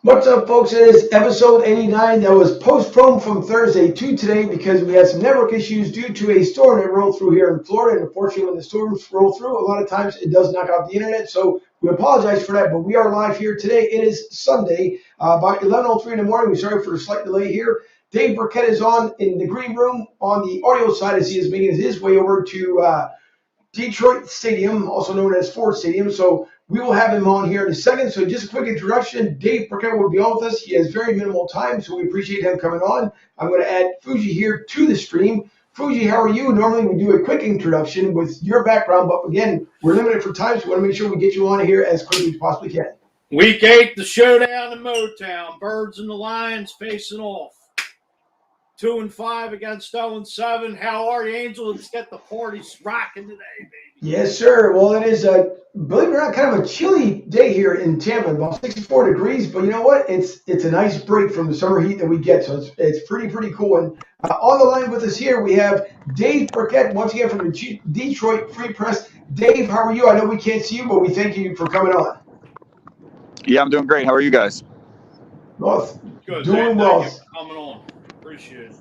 What's up, folks? It is episode 89 that was postponed from Thursday to today because we had some network issues due to a storm that rolled through here in Florida. And unfortunately, when the storms roll through, a lot of times it does knock out the internet. So we apologize for that, but we are live here today. It is Sunday, about 11:03 in the morning. We're sorry for the slight delay here. Dave Birkett is on in the green room on the audio side as he is making his way over to Detroit Stadium, also known as Ford Stadium. So we will have him on here in a second. So just a quick introduction. Dave Birkett will be on with us. He has very minimal time, so we appreciate him coming on. I'm going to add Fuji here to the stream. Fuji, how are you? Normally we do a quick introduction with your background, but again, we're limited for time, so we want to make sure we get you on here as quickly as possibly can. Week 8, the showdown in Motown. Birds and the Lions facing off. 2-5 against 0-7. How are the Angels? Let's get the party rocking today, baby. Yes, sir. Well, it is, believe it or not, kind of a chilly day here in Tampa, about 64 degrees. But you know what? It's a nice break from the summer heat that we get, so it's pretty cool. And on the line with us here, we have Dave Birkett, once again from the Detroit Free Press. Dave, how are you? I know we can't see you, but we thank you for coming on. Yeah, I'm doing great. How are you guys? Well, Good. doing well. Thank you for coming on. Appreciate it.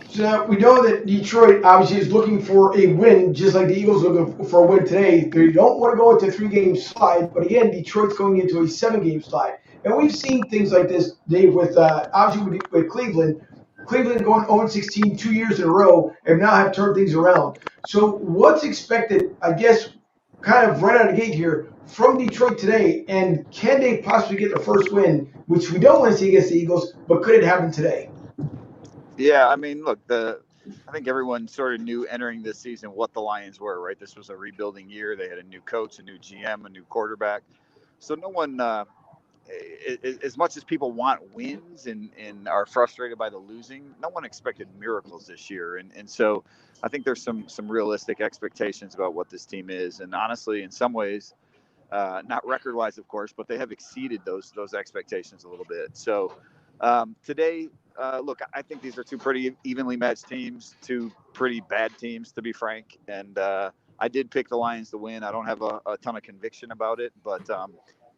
So now we know that Detroit obviously is looking for a win, just like the Eagles are looking for a win today. They don't want to go into a 3-game slide, but again, Detroit's going into a 7-game slide. And we've seen things like this, Dave, with obviously with Cleveland. Cleveland going 0-16 2 years in a row and now have turned things around. So what's expected, I guess, kind of right out of the gate here from Detroit today, and can they possibly get their first win, which we don't want to see against the Eagles, but could it happen today? Yeah, I mean, look, I think everyone sort of knew entering this season what the Lions were, right? This was a rebuilding year. They had a new coach, a new GM, a new quarterback. So no one, as much as people want wins and are frustrated by the losing, no one expected miracles this year. And so I think there's some realistic expectations about what this team is. And honestly, in some ways, not record-wise, of course, but they have exceeded those expectations a little bit. So today, look, I think these are two pretty evenly matched teams, two pretty bad teams, to be frank. And I did pick the Lions to win. I don't have a ton of conviction about it, but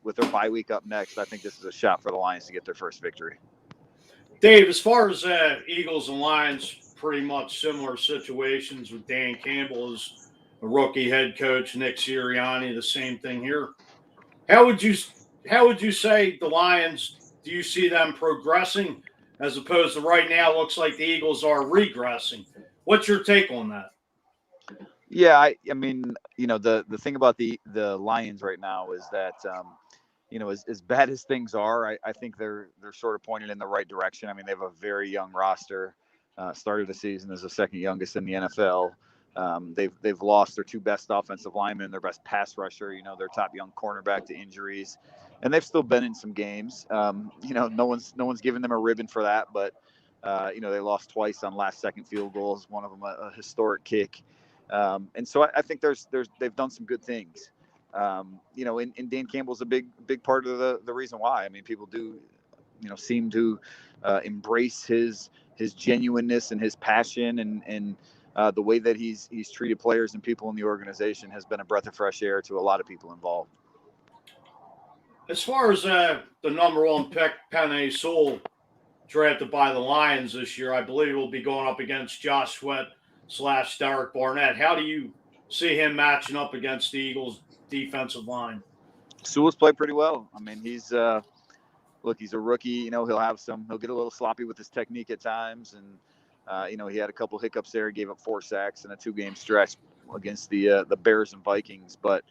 with their bye week up next, I think this is a shot for the Lions to get their first victory. Dave, as far as Eagles and Lions, pretty much similar situations with Dan Campbell as a rookie head coach, Nick Sirianni, the same thing here. How would you say the Lions, do you see them progressing as opposed to right now looks like the Eagles are regressing? What's your take on that? Yeah, I mean, the thing about the Lions right now is that as bad as things are, I think they're sort of pointed in the right direction. I mean, they have a very young roster. Started the season as the second youngest in the NFL. They've lost their two best offensive linemen, their best pass rusher, their top young cornerback to injuries, and they've still been in some games. No one's given them a ribbon for that, but they lost twice on last second field goals. One of them a historic kick, and so I think they've done some good things. And Dan Campbell's a big part of the reason why. I mean, people do, seem to embrace his genuineness and his passion and the way that he's treated players and people in the organization has been a breath of fresh air to a lot of people involved. As far as the number one pick, Penei Sewell, drafted by the Lions this year, I believe will be going up against Josh Sweat / Derek Barnett. How do you see him matching up against the Eagles' defensive line? Sewell's played pretty well. I mean, he's a rookie. He'll get a little sloppy with his technique at times, and he had a couple hiccups there. He gave up 4 sacks in a 2-game stretch against the Bears and Vikings. But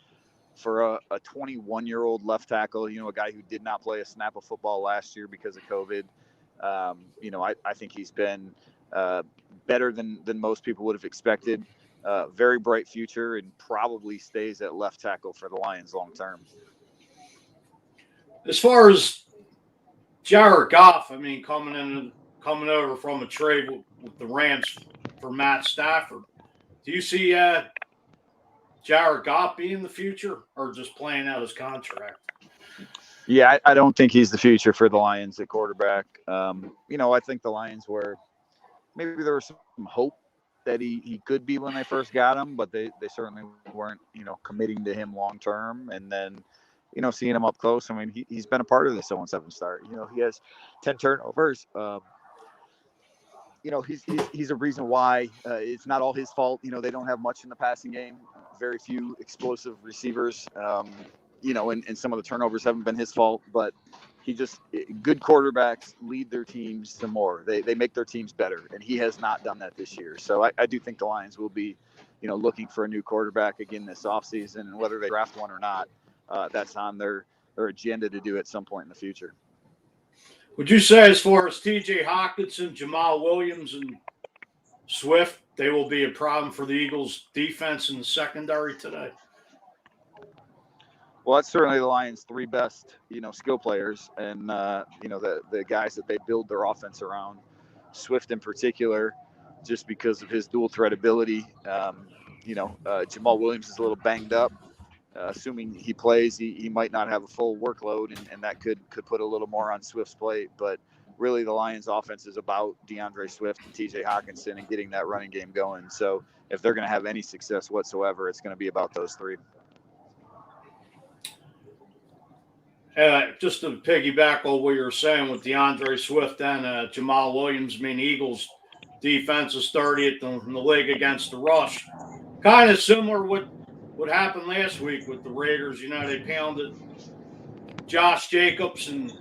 for a 21-year-old left tackle, a guy who did not play a snap of football last year because of COVID, I think he's been better than most people would have expected. Very bright future, and probably stays at left tackle for the Lions long term. As far as Jared Goff, I mean, coming over from a trade with the Rams for Matt Stafford, do you see Jared Goff being the future or just playing out his contract? Yeah, I don't think he's the future for the Lions at quarterback. I think the Lions maybe there was some hope that he could be when they first got him, but they certainly weren't, committing to him long term. And then, seeing him up close. I mean, he's been a part of this 0-7 start. He has 10 turnovers. He's a reason why it's not all his fault. They don't have much in the passing game, very few explosive receivers. And some of the turnovers haven't been his fault, but good quarterbacks lead their teams to more. They make their teams better, and he has not done that this year. So I do think the Lions will be, looking for a new quarterback again this offseason, and whether they draft one or not, that's on their agenda to do at some point in the future. Would you say, as far as T.J. Hockenson, Jamal Williams, and Swift, they will be a problem for the Eagles' defense in the secondary today? Well, that's certainly the Lions' three best, skill players, and the guys that they build their offense around. Swift in particular, just because of his dual threat ability. Jamal Williams is a little banged up. Assuming he plays, he might not have a full workload, and that could put a little more on Swift's plate. But really, the Lions' offense is about DeAndre Swift and T.J. Hockenson and getting that running game going. So if they're going to have any success whatsoever, it's going to be about those three. Just to piggyback on what you were saying with DeAndre Swift and Jamal Williams, I mean, Eagles defense is 30th in the league against the rush. Kind of similar with what happened last week with the Raiders. They pounded Josh Jacobs and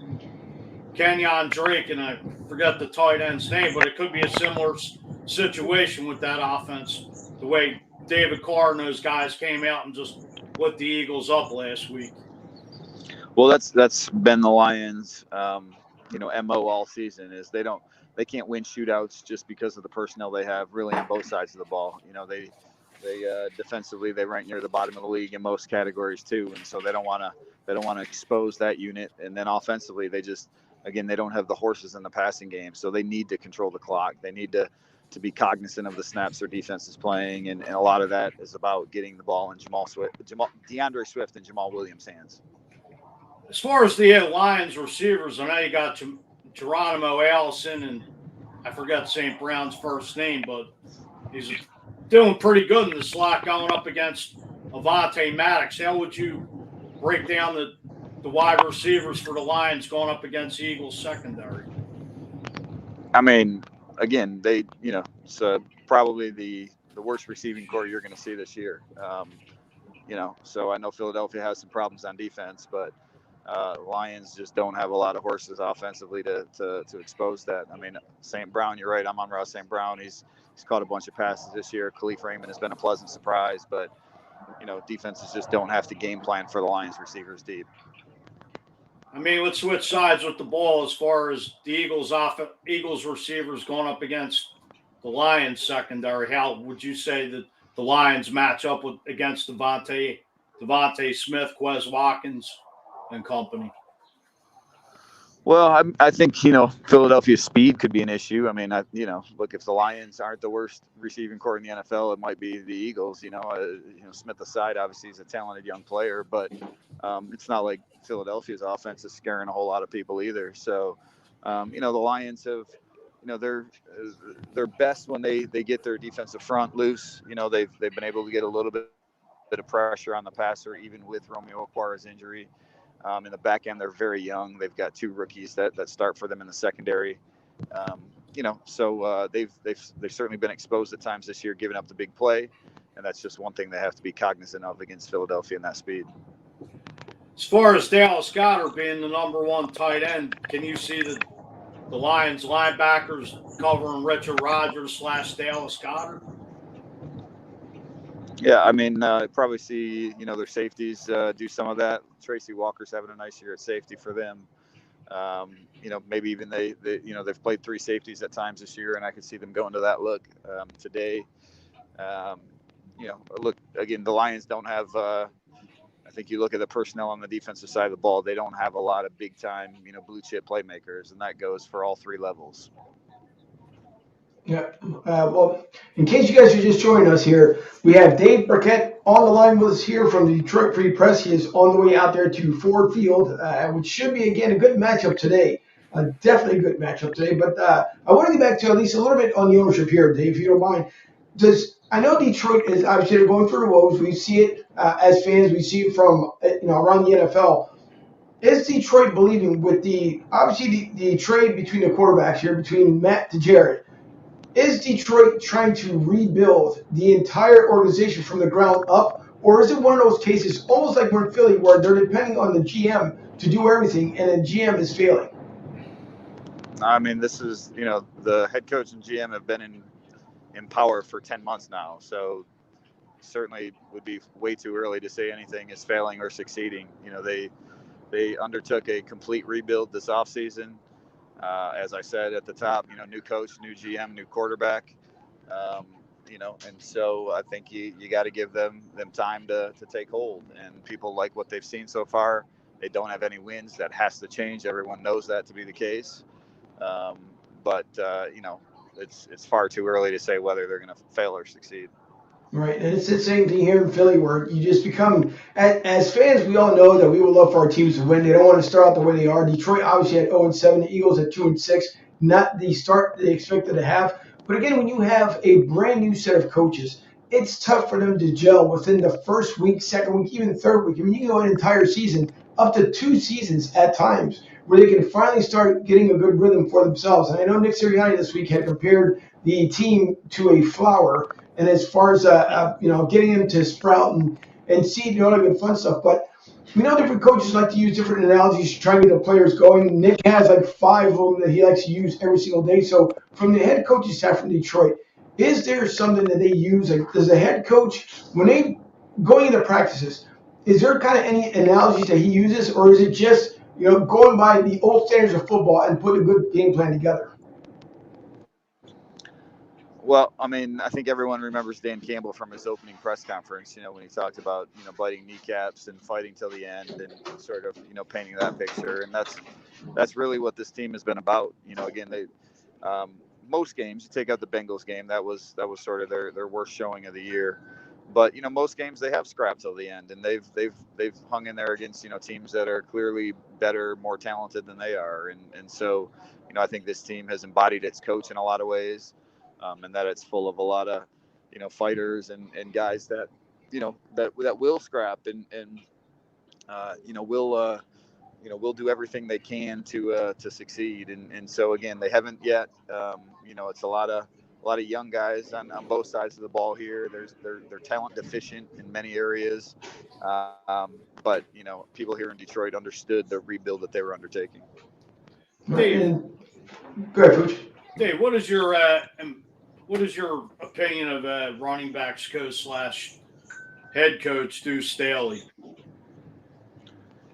Kenyon Drake, and I forget the tight end's name, but it could be a similar situation with that offense, the way David Carr and those guys came out and just lit the Eagles up last week. Well, that's been the Lions, MO all season, is they can't win shootouts just because of the personnel they have really on both sides of the ball. They defensively, they rank near the bottom of the league in most categories too, and so they don't want to expose that unit. And then offensively, they don't have the horses in the passing game, so they need to control the clock. They need to be cognizant of the snaps their defense is playing, and a lot of that is about getting the ball in DeAndre Swift and Jamal Williams' hands. As far as the Lions receivers, I know you got Geronimo Allison, and I forgot St. Brown's first name, but he's doing pretty good in the slot going up against Avonte Maddox. How would you break down the wide receivers for the Lions going up against the Eagles secondary? I mean, again, it's probably the worst receiving core you're going to see this year. So I know Philadelphia has some problems on defense, but Lions just don't have a lot of horses offensively to expose that. I mean, St. Brown, you're right. I'm on Ross St. Brown. He's caught a bunch of passes this year. Khalif Raymond has been a pleasant surprise, but defenses just don't have to game plan for the Lions receivers deep. I mean, let's switch sides with the ball as far as the Eagles receivers going up against the Lions secondary. How would you say that the Lions match up against Devontae Smith, Quez Watkins, and company? Well, I think, Philadelphia's speed could be an issue. I mean, look, if the Lions aren't the worst receiving core in the NFL, it might be the Eagles. Smith aside, obviously he's a talented young player, but it's not like Philadelphia's offense is scaring a whole lot of people either. So, the Lions have, they're best when they get their defensive front loose. They've been able to get a little bit of pressure on the passer, even with Romeo Okwara's injury. In the back end, they're very young. They've got two rookies that start for them in the secondary. So they've certainly been exposed at times this year, giving up the big play, and that's just one thing they have to be cognizant of against Philadelphia in that speed. As far as Dallas Goedert being the number one tight end, can you see the Lions linebackers covering Richard Rodgers / Dallas Goedert? Yeah, I mean, probably see, their safeties do some of that. Tracy Walker's having a nice year at safety for them. Maybe even they've played three safeties at times this year, and I could see them going to that look today. Look, again, the Lions don't have, I think you look at the personnel on the defensive side of the ball, they don't have a lot of big-time, blue chip playmakers, and that goes for all three levels. Yeah. Well, in case you guys are just joining us here, we have Dave Birkett on the line with us here from the Detroit Free Press. He is on the way out there to Ford Field, which should be, again, a good matchup today. Definitely a good matchup today. But I want to get back to at least a little bit on the ownership here, Dave, if you don't mind. Does I know Detroit is obviously they're going through the woes. We see it as fans. We see it from around the NFL. Is Detroit believing with the obviously the trade between the quarterbacks here between Matt to Jared? Is Detroit trying to rebuild the entire organization from the ground up, or is it one of those cases almost like we're in Philly where they're depending on the GM to do everything and the GM is failing? I mean, this is, the head coach and GM have been in power for 10 months now. So certainly would be way too early to say anything is failing or succeeding. They undertook a complete rebuild this offseason. As I said at the top, new coach, new GM, new quarterback. And so I think you got to give them time to take hold. And people like what they've seen so far. They don't have any wins. That has to change. Everyone knows that to be the case. But it's far too early to say whether they're going to fail or succeed. Right, and it's the same thing here in Philly where you just become, as fans, we all know that we would love for our teams to win. They don't want to start out the way they are. Detroit obviously had 0-7, the Eagles at 2-6, not the start they expected to have. But again, when you have a brand new set of coaches, it's tough for them to gel within the first week, second week, even third week. I mean, you can go an entire season, up to 2 seasons at times, where they can finally start getting a good rhythm for themselves. And I know Nick Sirianni this week had compared the team to a flower. And as far as getting him to sprout and seed, all that good fun stuff. But we know different coaches like to use different analogies to try and get the players going. Nick has like 5 of them that he likes to use every single day. So from the head coaching staff from Detroit, is there something that they use? Like, does the head coach, when they going into practices, is there kind of any analogies that he uses, or is it just going by the old standards of football and putting a good game plan together? Well, I mean, I think everyone remembers Dan Campbell from his opening press conference, when he talked about, biting kneecaps and fighting till the end and sort of, painting that picture. And that's really what this team has been about. Again, most games, you take out the Bengals game, that was sort of their worst showing of the year. But, most games they have scrapped till the end, and they've hung in there against, teams that are clearly better, more talented than they are. And so, I think this team has embodied its coach in a lot of ways. And that it's full of a lot of, fighters and guys that, that will scrap and will do everything they can to succeed. And so again, they haven't yet. It's a lot of young guys on both sides of the ball here. They're talent deficient in many areas, but people here in Detroit understood the rebuild that they were undertaking. Dave, Go ahead, Coach. Dave, what is your opinion of running backs coach / head coach Deuce Staley?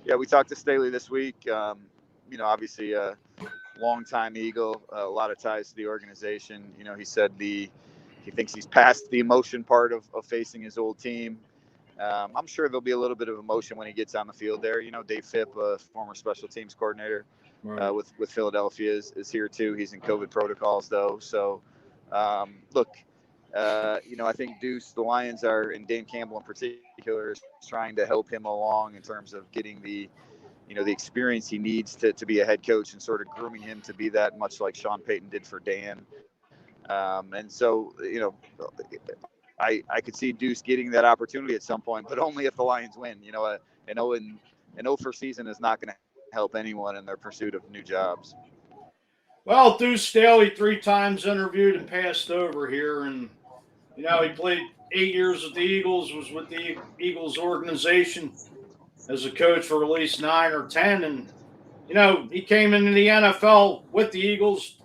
Yeah, we talked to Staley this week. Obviously a longtime Eagle, a lot of ties to the organization. He said he thinks he's past the emotion part of facing his old team. I'm sure there'll be a little bit of emotion when he gets on the field there. Dave Phipp, former special teams coordinator with Philadelphia, is here too. He's in COVID protocols though. So, look, I think Deuce, the Lions are, and Dan Campbell in particular, is trying to help him along in terms of getting the experience he needs to be a head coach and sort of grooming him to be that, much like Sean Payton did for Dan. And so, I could see Deuce getting that opportunity at some point, but only if the Lions win. An 0 season is not going to help anyone in their pursuit of new jobs. Well, Deuce Staley 3 times interviewed and passed over here, and he played 8 years with the Eagles, was with the Eagles organization as a coach for at least 9 or 10, and he came into the NFL with the Eagles,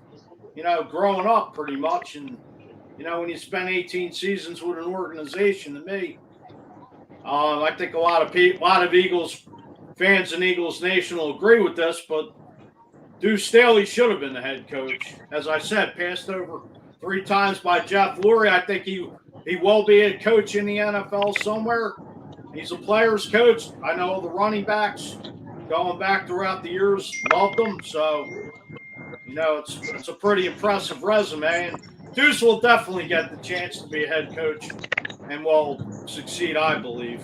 growing up pretty much, and when you spend 18 seasons with an organization, to me, I think a lot of Eagles fans in Eagles Nation will agree with this, but Deuce Staley should have been the head coach. As I said, passed over 3 times by Jeff Lurie. I think he will be a coach in the NFL somewhere. He's a player's coach. I know the running backs going back throughout the years loved him. So, it's a pretty impressive resume. And Deuce will definitely get the chance to be a head coach and will succeed, I believe.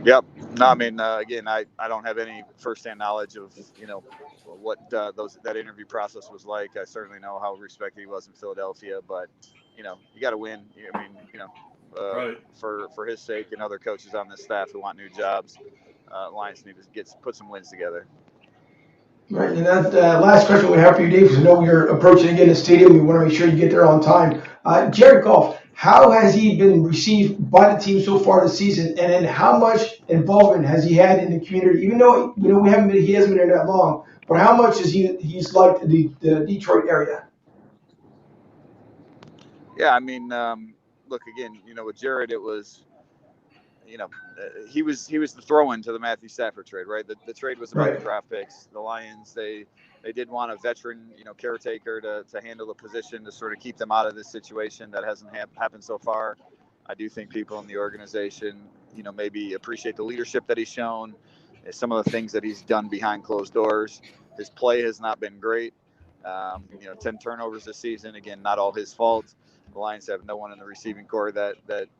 Yep. No, I mean, again, I don't have any firsthand knowledge of, what that interview process was like. I certainly know how respected he was in Philadelphia, but, you got to win. I mean, Right. for his sake and other coaches on this staff who want new jobs, Lions need to put some wins together. Right, and that last question we have for you, Dave, because I know you're approaching again the stadium. We want to make sure you get there on time. Jared Goff, how has he been received by the team so far this season, and then how much involvement has he had in the community? Even though he hasn't been there that long, but how much is he's liked the Detroit area? Yeah, I mean, look again. With Jared, it was. He was the throw-in to the Matthew Stafford trade, right? The trade was about Right. the draft picks. The Lions, they did want a veteran, caretaker to handle the position to sort of keep them out of this situation that hasn't happened so far. I do think people in the organization, maybe appreciate the leadership that he's shown, some of the things that he's done behind closed doors. His play has not been great. 10 turnovers this season. Again, not all his fault. The Lions have no one in the receiving core that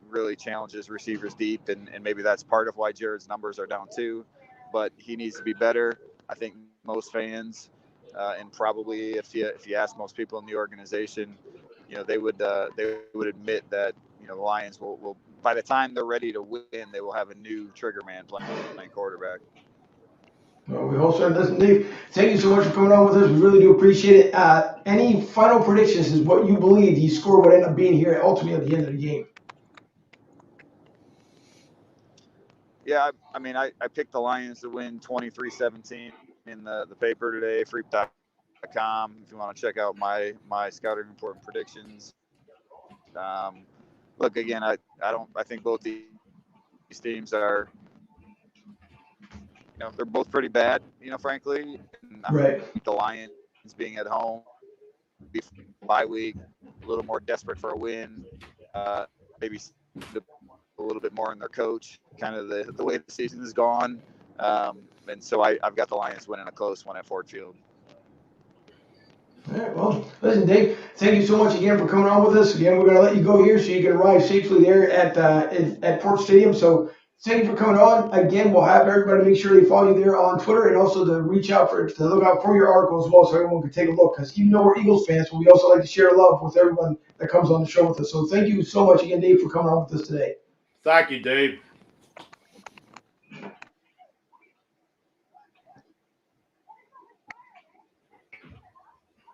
really challenges receivers deep, and maybe that's part of why Jared's numbers are down too. But he needs to be better. I think most fans, and probably if you ask most people in the organization, they would admit that the Lions will by the time they're ready to win, they will have a new trigger man playing quarterback. Well, we hope so. Listen, Dave, thank you so much for coming on with us. We really do appreciate it. Any final predictions is what you believe the score would end up being here ultimately at the end of the game? Yeah, I mean, I picked the Lions to win 23-17 in the paper today, freep.com, if you want to check out my scouting report and predictions. Look, again, I think both these teams are, they're both pretty bad, frankly. And Right. I think the Lions being at home, bye week, a little more desperate for a win, maybe a little bit more in their coach, kind of the way the season has gone. And so I've got the Lions winning a close one at Ford Field. All right, well, listen, Dave, thank you so much again for coming on with us. Again, we're going to let you go here so you can arrive safely there at Port Stadium. So thank you for coming on. Again, we'll have everybody make sure they follow you there on Twitter and also to look out for your article as well so everyone can take a look. Because even though we're Eagles fans, but we also like to share love with everyone that comes on the show with us. So thank you so much again, Dave, for coming on with us today. Thank you, Dave.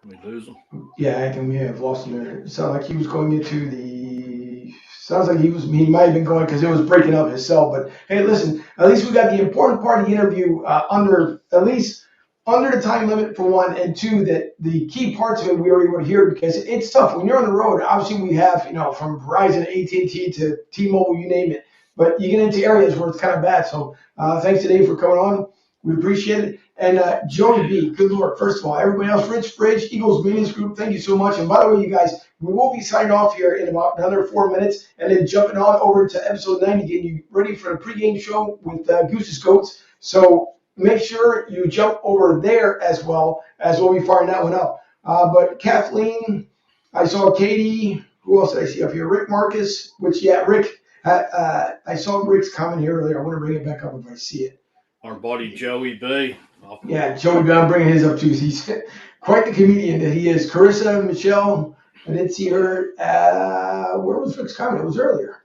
We lose him. Yeah, I think we have lost him there. It sounded like he was going into the. Sounds like he might have been going because it was breaking up his cell. But hey, listen, at least we got the important part of the interview under the time limit for one, and two, that the key parts of it we were able to hear because it's tough when you're on the road. Obviously, we have from Verizon, AT&T to T-Mobile, you name it. But you get into areas where it's kind of bad. So thanks to Dave for coming on. We appreciate it. And Joey B, good Lord. First of all, everybody else, Rich Bridge, Eagles Minions Group, thank you so much. And by the way, you guys, we will be signing off here in about another 4 minutes and then jumping on over to episode 90, getting you ready for the pregame show with Goose's Goats. So make sure you jump over there as well as we'll be firing that one up. But Kathleen, I saw Katie. Who else did I see up here? Rick Marcus, Rick. I saw Rick's comment here earlier. I want to bring it back up if I see it. Our buddy Joey B. Yeah, Joey B. I'm bringing his up too. He's quite the comedian that he is. Carissa, Michelle, I didn't see her. Where was Rick's comment? It was earlier.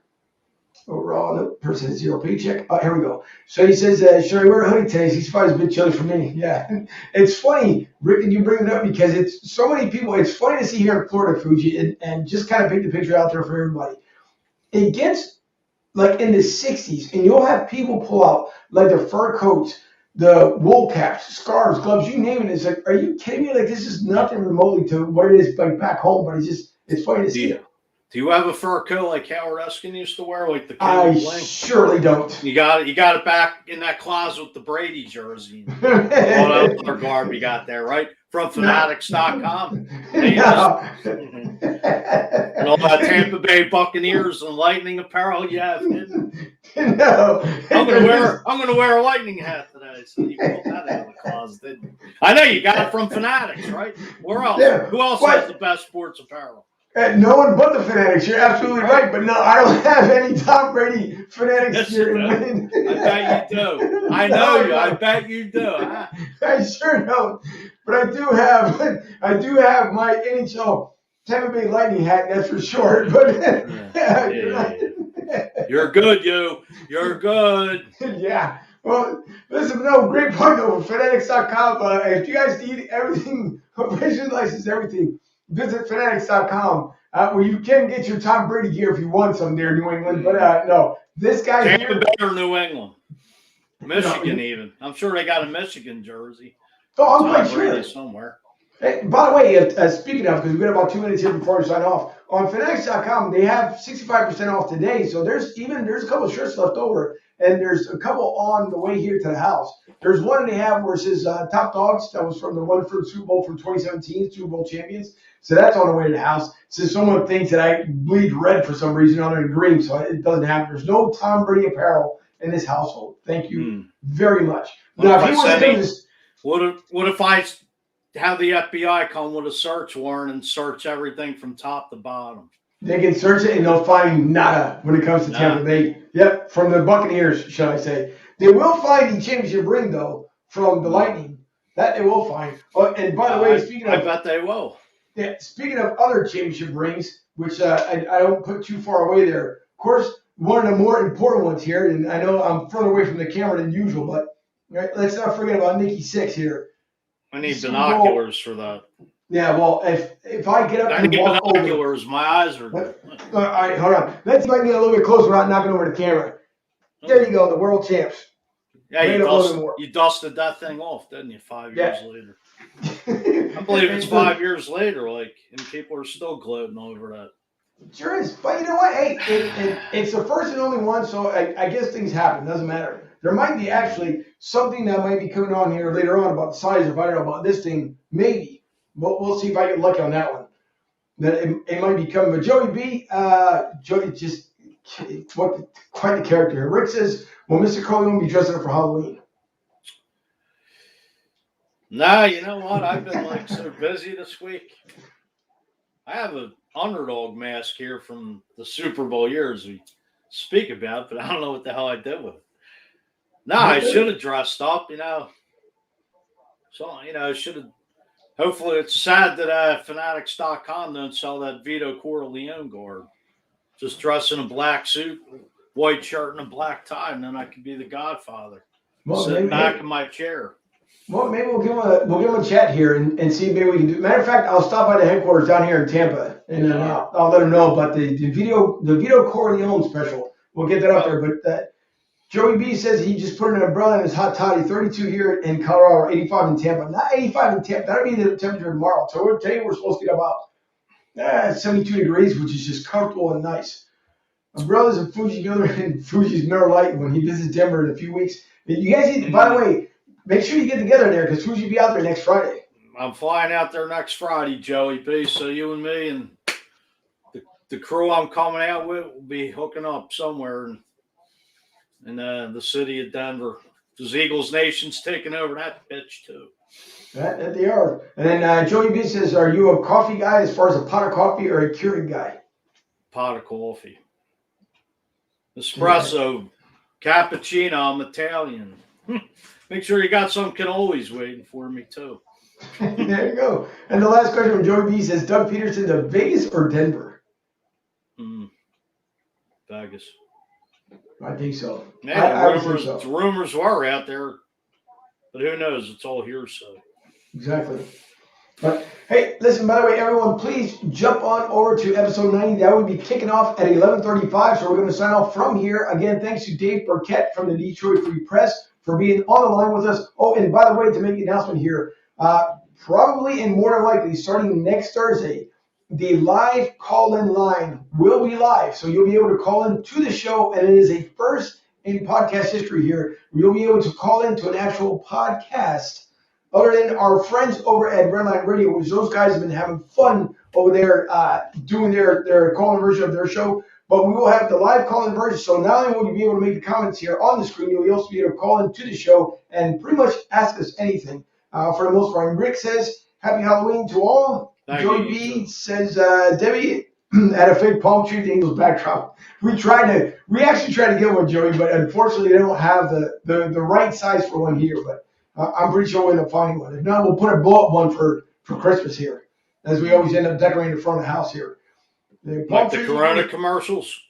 Overall, no person has zero paycheck. Oh, here we go. So he says, should I wear a hoodie today? 65 is a bit chilly for me. Yeah. It's funny, Rick, and you bring it up because it's so many people. It's funny to see here in Florida, Fuji, and just kind of paint the picture out there for everybody. It gets like in the 60s, and you'll have people pull out like the fur coats, the wool caps, scarves, gloves, you name it. It's like, are you kidding me? Like, this is nothing remotely to what it is like back home, but it's funny to see it. Do you have a fur coat like Howard Eskin used to wear, like the King I of Bling? surely don't. You got it back in that closet with the Brady jersey. All that other garb you got there, right? From Fanatics.com. And all that Tampa Bay Buccaneers and Lightning apparel you have hidden. No. I'm gonna wear a Lightning hat today. So you pulled that out of the closet, didn't you? I know you got it from Fanatics, right? Where else? Yeah, Who else has the best sports apparel? No one but the Fanatics. You're absolutely right. But no, I don't have any Tom Brady Fanatics Yes, here. you do. I bet you do. I know you. I bet you do. I sure don't. But I do have my NHL Tampa Bay Lightning hat. That's for sure. But You're good, you. You're good. Yeah. Well, listen, no, great point though. Fanatics.com. If you guys need everything, official license, everything, visit Fanatics.com, where you can get your Tom Brady gear if you want some there in New England. But no, this guy Tampa here. Bay or New England. Michigan, even. I'm sure they got a Michigan jersey. Oh, I'm Tom quite Brady sure. somewhere. Hey, by the way, speaking of, because we've got about 2 minutes here before we sign off, on Fanatics.com, they have 65% off today. So there's a couple of shirts left over, and there's a couple on the way here to the house. There's one they have where it says Top Dogs. That was from the one for the Super Bowl from 2017, Super Bowl champions. So that's on the way to the house. So someone thinks that I bleed red for some reason other than green, so it doesn't happen. There's no Tom Brady apparel in this household. Thank you very much. Now, if he wants to come to this, what if I have the FBI come with a search warrant and search everything from top to bottom? They can search it and they'll find nada when it comes to Tampa Bay. Yep, from the Buccaneers, shall I say. They will find the championship ring, though, from the Lightning. That they will find. Oh, and by the way, I bet they will. Yeah, speaking of other championship rings, which I don't put too far away there, of course, one of the more important ones here, and I know I'm further away from the camera than usual, but let's not forget about Nikki Sixx here. I need binoculars for that. Yeah, well, if I get up I and need walk binoculars, over, my eyes are good. All right, hold on. Let's see if I can get a little bit closer without knocking over the camera. There you go, the world champs. Yeah, you dusted that thing off, didn't you, 5 years later? I believe it's 5 years later, and people are still gloating over that. Sure is. But you know what? Hey, it's the first and only one, so I guess things happen. Doesn't matter. There might be actually something that might be coming on here later on about the size of, I don't know, about this thing, maybe. But we'll see if I get lucky on that one. That it might be coming. But Joey B, Joey just, quite the character. Rick says, will Mr. Corleone be dressing up for Halloween? Nah, you know what? I've been so busy this week. I have an underdog mask here from the Super Bowl years we speak about, but I don't know what the hell I did with it. No, I should have dressed up, So, I should have. Hopefully, it's sad that Fanatics.com don't sell that Vito Corleone guard. Just dress in a black suit, white shirt, and a black tie, and then I could be the Godfather. Sitting back in my chair. Well, maybe we'll give him a chat here and see if maybe we can do. Matter of fact, I'll stop by the headquarters down here in Tampa and I'll let him know about the Vito Corleone special. We'll get that up there. But Joey B says he just put an umbrella in his hot toddy. 32 here in Colorado, 85 in Tampa. Not 85 in Tampa. That'll be the temperature tomorrow. So today we're supposed to get about 72 degrees, which is just comfortable and nice. Umbrellas and Fuji's Miller Lite when he visits Denver in a few weeks. You guys need. By the way. Make sure you get together there because Fuji be out there next Friday. I'm flying out there next Friday, Joey B. So you and me and the crew I'm coming out with will be hooking up somewhere in the city of Denver. Because Eagles Nation's taking over that bitch too. That they are. And then Joey B says, "Are you a coffee guy as far as a pot of coffee or a Keurig guy?" Pot of coffee. Espresso, cappuccino. I'm Italian. Make sure you got some cannolis waiting for me, too. There you go. And the last question from Joey B says, Doug Peterson to Vegas or Denver? Vegas. I think so. Yeah, the rumors were out there, but who knows? It's all hearsay. Exactly. But, hey, listen, by the way, everyone, please jump on over to episode 90. That will be kicking off at 11:35, so we're going to sign off from here. Again, thanks to Dave Birkett from the Detroit Free Press for being on the line with us. Oh, and by the way, to make the announcement here, probably and more than likely, starting next Thursday, the live call-in line will be live. So you'll be able to call in to the show, and it is a first in podcast history here. You'll be able to call in to an actual podcast other than our friends over at Redline Radio, which those guys have been having fun over there doing their call-in version of their show. But we will have the live call-in version. So not only will you be able to make the comments here on the screen, you'll also be able to call in to the show and pretty much ask us anything for the most part. And Rick says, Happy Halloween to all. Thank Joey you, B says, Debbie, at a fake palm tree, the Eagles backdrop. We actually tried to get one, Joey, but unfortunately they don't have the right size for one here. But I'm pretty sure we'll end up finding one. If not, we'll put a blow-up one for Christmas here, as we always end up decorating the front of the house here. Like the Corona commercials.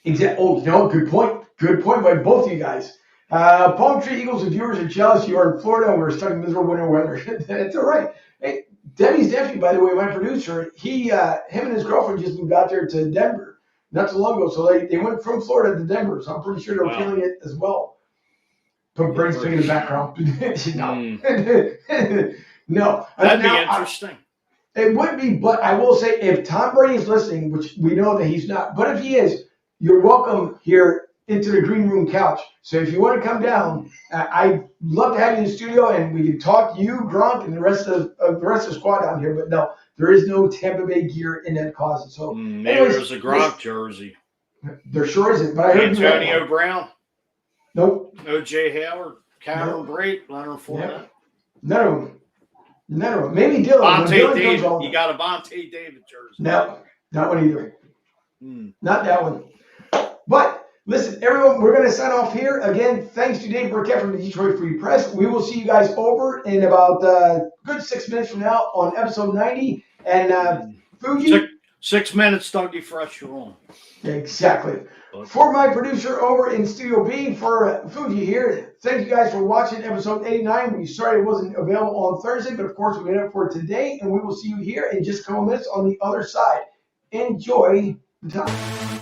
Exactly. Oh, no, good point. Good point by both of you guys. Palm Tree Eagles and viewers are jealous. You are in Florida and we're stuck in miserable winter weather. That's all right. Hey, Debbie's nephew, by the way, my producer, him and his girlfriend just moved out there to Denver not too long ago. So they went from Florida to Denver. So I'm pretty sure they're feeling it as well. Put Brady's thing in the background. No. That'd be interesting. It would be, but I will say if Tom Brady is listening, which we know that he's not, but if he is, you're welcome here into the green room couch. So if you want to come down, I'd love to have you in the studio and we can talk you, Gronk, and the rest of the squad down here. But no, there is no Tampa Bay gear in that closet. So maybe there's a Gronk jersey. There sure isn't. But I heard Antonio Brown. Nope. O.J. Howard, Cameron Brate, Leonard Fournette. Yep. None of them. Maybe Dylan. Vontae David. You got a Vontae David jersey. No, not one either. Not that one. But listen, everyone, we're going to sign off here. Again, thanks to Dave Birkett from the Detroit Free Press. We will see you guys over in about good 6 minutes from now on episode 90. And Fuji. 6 minutes, Dougie Fresh, you're on. Exactly. For my producer over in Studio B, for Fuji here, thank you guys for watching episode 89. We sorry it wasn't available on Thursday, but of course we made up for it today. And we will see you here in just a couple minutes on the other side. Enjoy the time.